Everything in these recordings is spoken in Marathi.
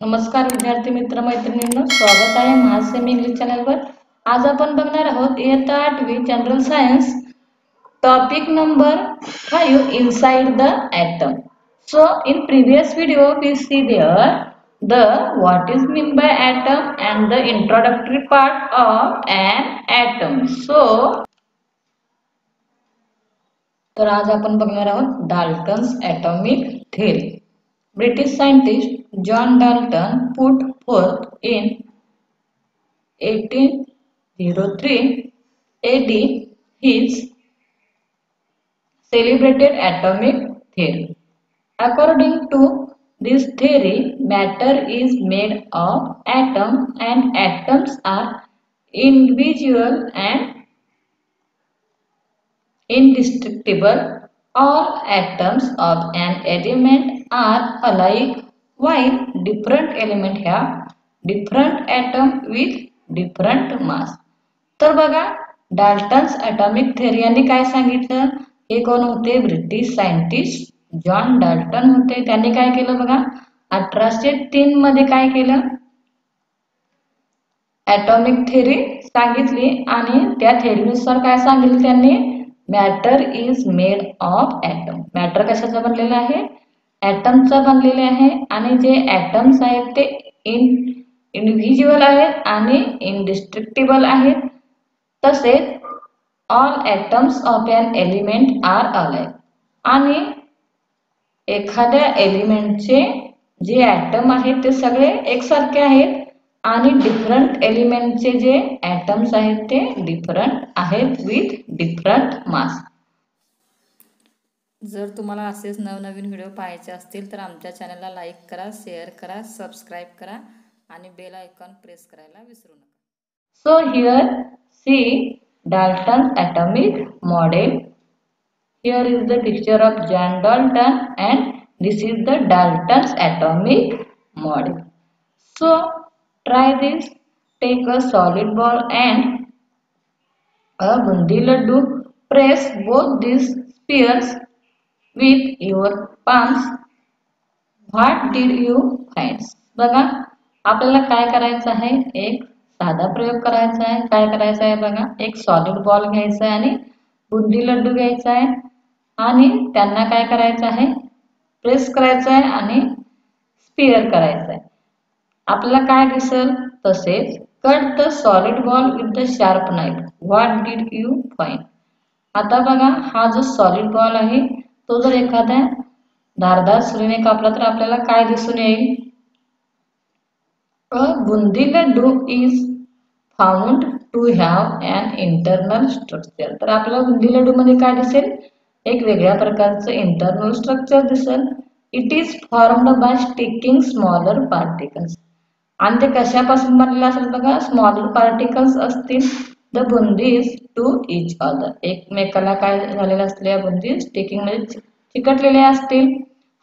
नमस्कार विद्यार्थी मित्र मैत्रिणींनो, स्वागत आहे महासेमी इंग्लिश चॅनलवर। आज आपण बघणार आहोत इयत्ता 8वी general science topic number 5 inside the atom. So in previous video we see there the what is mean by atom and the introductory part of an atom. तर आज आपण बघणार आहोत Dalton's atomic theory. British scientist John Dalton put forth in 1803 AD his celebrated atomic theory. According to this theory, matter is made of atoms and atoms are individual and indestructible. All atoms of an element are alike while different elements have different atom with different mass. तर बघा डाल्टन्स ॲटॉमिक थेअरी यांनी काय सांगितलं, हे कोण होते? ब्रिटिश सायंटिस्ट जॉन डाल्टन होते। त्यांनी काय केलं बघा, 1803 मध्ये काय केलं, ॲटॉमिक थेअरी सांगितली आणि त्या थेअरीनुसार काय सांगितलं त्यांनी, matter is made of atom. Matter कशाचा बनलेला आहे? ॲटमचा बनलेले आहे आणि जे ॲटम्स आहेत ते इंडिव्हिज्युअल आहेत आणि इनडिस्ट्रक्टिबल आहेत। तसेच all atoms of an element are alike, आणि एखाद्या एलिमेंटचे जे ॲटम आहेत ते सगळे एकसारखे आहेत आणि डिफरंट एलिमेंटचे जे ॲटम्स आहेत ते डिफरंट आहेत विथ डिफरंट मास। जर तुम्हाला असेच नवनवीन व्हिडिओ पाहायचे असतील तर आमच्या चॅनलला लाईक करा, शेअर करा, सबस्क्राइब करा आणि बेल आयकॉन प्रेस करायला विसरू नका। So here see Dalton's atomic model. Here is the picture of John Dalton and this is the Dalton's atomic model. So try this. Take a solid ball and a bundi laddu. Press both these spheres with your palms. What did you find? बघा आपल्याला काय करायचं आहे, एक साधा प्रयोग करायचा आहे। काय करायचं आहे बघा, एक सॉलिड बॉल घ्यायचा आहे आणि बुंदी लड्डू घ्यायचा आहे आणि त्यांना काय करायचं आहे, प्रेस करायचं आहे आणि स्पियर करायचं आहे। आपल्याला काय दिसेल, तसेच cut the solid ball with the sharp knife. What did you find? आता बघा हा जो सॉलिड बॉल आहे तो जर एखाद्या धारदार सुरीने कापला तर आपल्याला काय दिसून येईल? A bundi laddu is found to have an internal structure. तर आपल्याला बुंदी लड्डू मध्ये काय दिसेल, एक वेगळ्या प्रकारचं इंटरनल स्ट्रक्चर दिसेल। It is formed by sticking smaller particles, आणि ते कशापासून बनलेलं असेल बघा, स्मॉलर पार्टिकल्स असतील। द बुंदीज टू इच अदर, एकमेकाला काय झालेलं असतील या बुंदी स्टिकिंग मध्ये चिकटलेले असतील।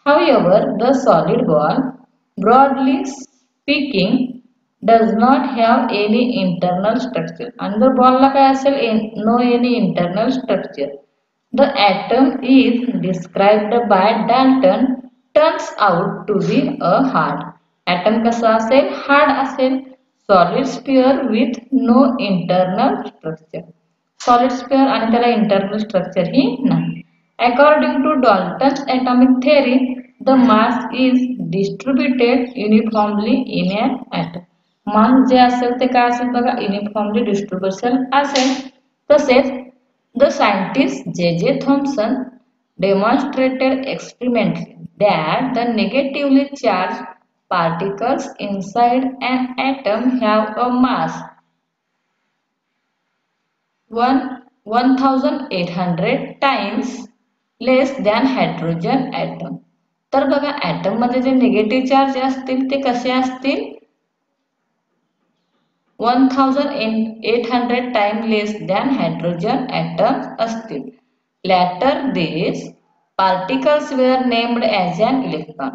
However the solid ball broadly speaking does not have any internal structure. Under ball ला काय असेल, no any internal structure. The atom is described by Dalton turns out to be a hard. Atom कसा असेल, hard असेल, solid sphere with no internal structure. Solid sphere आणि त्याला internal structure ही नाही। According to Dalton's atomic theory, the mass is distributed uniformly in an atom. मास जे असेल ते काय असेल बघा, युनिफॉर्मली डिस्ट्रीब्युशन असेल। तसेच the scientist J Thomson demonstrated experimentally that the negatively charged particles inside an atom have a mass 1800 times less than hydrogen atom. तर बघा ॲटम मध्ये जे निगेटिव्ह चार्ज असतील ते कसे असतील, 1800 time less than hydrogen atom असतील। Later this particles were named as an electron.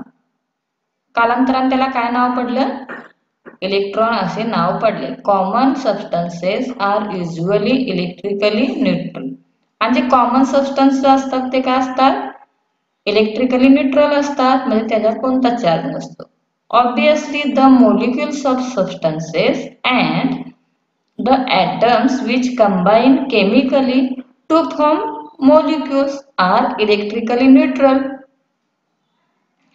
कालांतराने त्याला काय नाव पडलं, इलेक्ट्रॉन असे नाव पडले। Common substances are usually electrically neutral, आणि जे कॉमन सबस्टन्स असतात ते काय असतात, इलेक्ट्रिकली न्यूट्रल असतात, म्हणजे त्याच्यात कोणता चार्ज नसतो। Obviously, the molecules of substances and the atoms which combine chemically to form molecules are electrically neutral.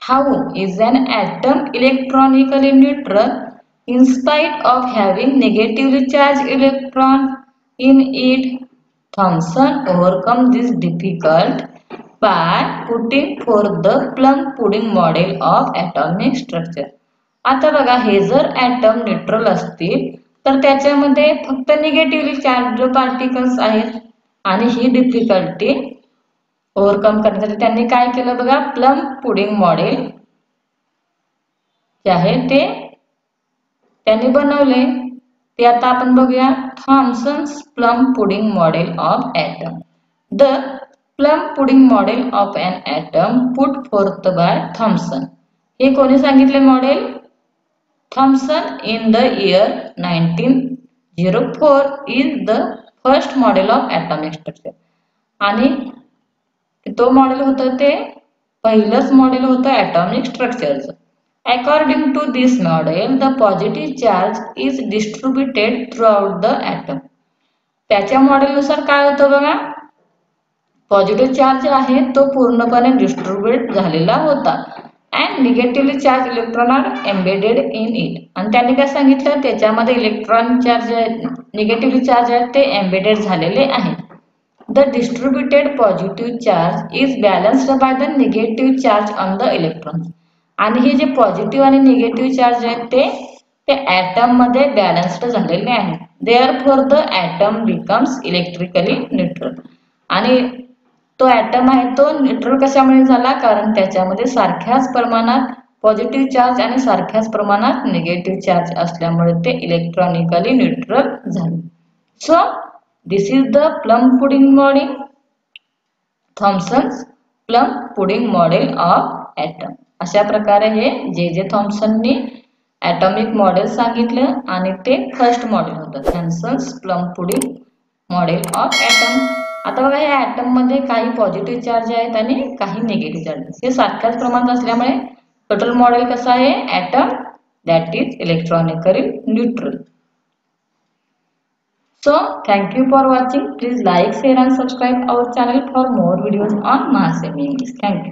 How is an atom electronically neutral in spite of having negatively charged electron in it? Thomson overcome this difficult by putting forth the plum pudding model of atomic structure. आता बघा हे जर ॲटम न्यूट्रल असतील तर त्याच्यामध्ये फक्त निगेटिव्हली चार्ज पार्टिकल्स आहेत आणि ही डिफिकल्टी ओव्हरकम करण्यासाठी त्यांनी काय केलं बघा प्लम पुडिंग मॉडेल जे आहे ते त्यांनी बनवले ते आता आपण बघूया Thomson's plum pudding model of atom the plum pudding model of an atom put forth by Thomson हे कोणी सांगितले model Thomson in the year 1904 is the first model of atomic structure आणि तो मॉडेल होतं ते पहिलंच मॉडेल होतं atomic structureचं. According to this model, the positive charge is distributed throughout the atom. त्याच्या मॉडेलनुसार काय होतं बघा पॉझिटिव्ह चार्ज आहे तो पूर्णपणे डिस्ट्रीब्युट झालेला होता and negatively charged electron are embedded in it आणि त्यांनी काय सांगितलं त्याच्यामध्ये इलेक्ट्रॉन चार्ज निगेटिव्हली चार्ज आहेत ते एम्बेडेड झालेले आहेत the distributed positive charge is balanced by the negative charge on the electrons आणि हे जे पॉझिटिव्ह आणि निगेटिव्ह चार्ज आहेत ते ॲटम मध्ये बॅलन्स्ड झालेले आहेत therefore the atom becomes electrically neutral आणि तो ॲटम आहे तो न्यूट्रल कशामुळे झाला कारण त्याच्यामध्ये सारख्याच प्रमाणात पॉझिटिव्ह चार्ज आणि सारख्याच प्रमाणात निगेटिव्ह चार्ज असल्यामुळे ते इलेक्ट्रॉनिकली न्यूट्रल झाले so this is the plum pudding model Thomson's plum pudding model of atom अशा प्रकारे हे जे थॉम्सननी ॲटॉमिक मॉडेल सांगितलं आणि ते फर्स्ट मॉडेल होतं Thomson's plum pudding model of atom आता बघा या ॲटम मध्ये काही पॉझिटिव्ह चार्ज आहेत आणि काही निगेटिव्ह चार्ज हे सारख्याच प्रमाणात असल्यामुळे टोटल मॉडेल कसं आहे atom that is electronically neutral so thank you for watching please like share and subscribe our channel for more videos on Mahasemi English thank you